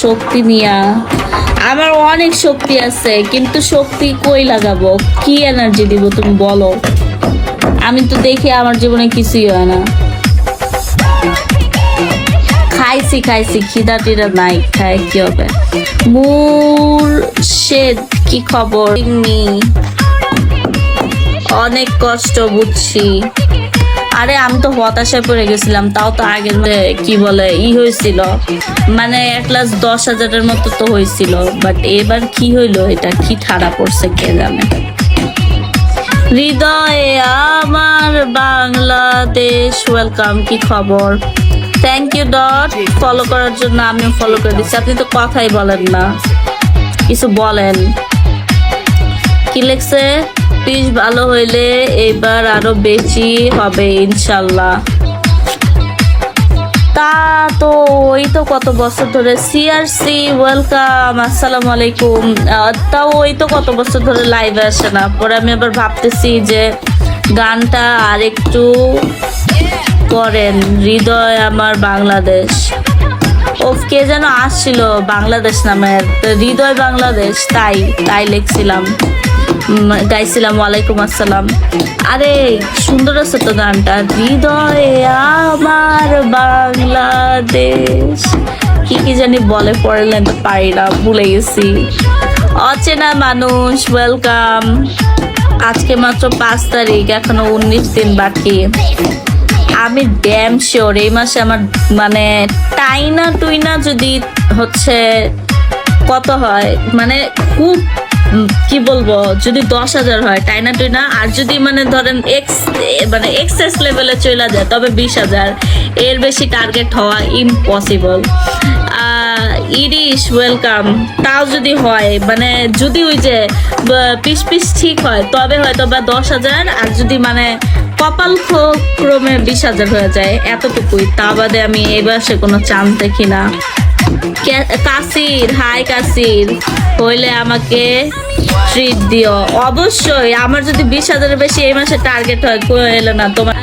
শক্তি নিয়া আমার অনেক শক্তি আছে, কিন্তু শক্তি কই লাগাবো, কি এনার্জি দিব তুমি বলো? আমি তো দেখি আমার জীবনে কিছুই হয় না। খাইছি খিদা টিদা নাই, খাই কি হবে? মুর্শেদ কি খবর? অনেক কষ্ট বুঝছি। আরে আমি তো হতাশায় পড়ে গেছিলাম, তাও তো আগের কি বলে হয়েছিল, মানে 1,10,000-এর মতো তো হয়েছিল, বাট এবার কি হইলো, এটা কি ঠাড়া পড়ছে কে জানে। হৃদয়ে আমার বাংলাদেশ, ওয়েলকাম, কি খবর? থ্যাংক ইউ ডট ফলো করার জন্য, আমিও ফলো করে দিচ্ছি। আপনি তো কথাই বলেন না, কিছু বলেন। কি লেখছে? প্লিজ ভালো হইলে এবার আরো বেশি হবে ইনশাল্লাহ। তা তো ওই তো কত বছর ধরে সিআরসি, ওয়েলকাম, আসসালামু আলাইকুম। তাও ওই তো কত বছর ধরে লাইভে আসে না। পরে আমি আবার ভাবতেছি যে গানটা আরেকটু করেন, হৃদয় আমার বাংলাদেশ। ও কে যেন আসছিল বাংলাদেশ নামের, হৃদয় বাংলাদেশ, তাই লিখছিলাম, গাইছিলাম। ওয়ালাইকুম আসসালাম। আরে সুন্দর আছে তো গানটা, হৃদয়ে আমার বাংলাদেশ। কি জানি বলে, পড়লেন তো পারি না, ভুলে গেছি। অচেনা মানুষ, ওয়েলকাম। আজকে মাত্র 5 তারিখ, এখনো 19 দিন বাকি। আমি ড্যাম শিওর এই মাসে আমার মানে টাইনা টুইনা যদি হচ্ছে কত হয়, মানে খুব কি বলবো, যদি 10,000 হয় টাইনা টুইনা, আর যদি মানে ধরেন এক্সেস লেভেলে চলে যায় তবে 20,000, এর বেশি টার্গেট হওয়া ইম্পসিবল। Irish, welcome. তাও যদি হয়, মানে যদি ওই যে পিস ঠিক হয় তবে হয়তো বা 10,000, আর যদি মানে কপাল ক্রমে 20,000 হয়ে যায়, এতটুকুই। তা বাদে আমি এবার সে কোনো চান্স দেখি না। কাসির, হাই কাসির, হইলে আমাকে ট্রিট দিও অবশ্যই। আমার যদি 20,000-এর বেশি এই মাসে টার্গেট হয়, এলো না তোমার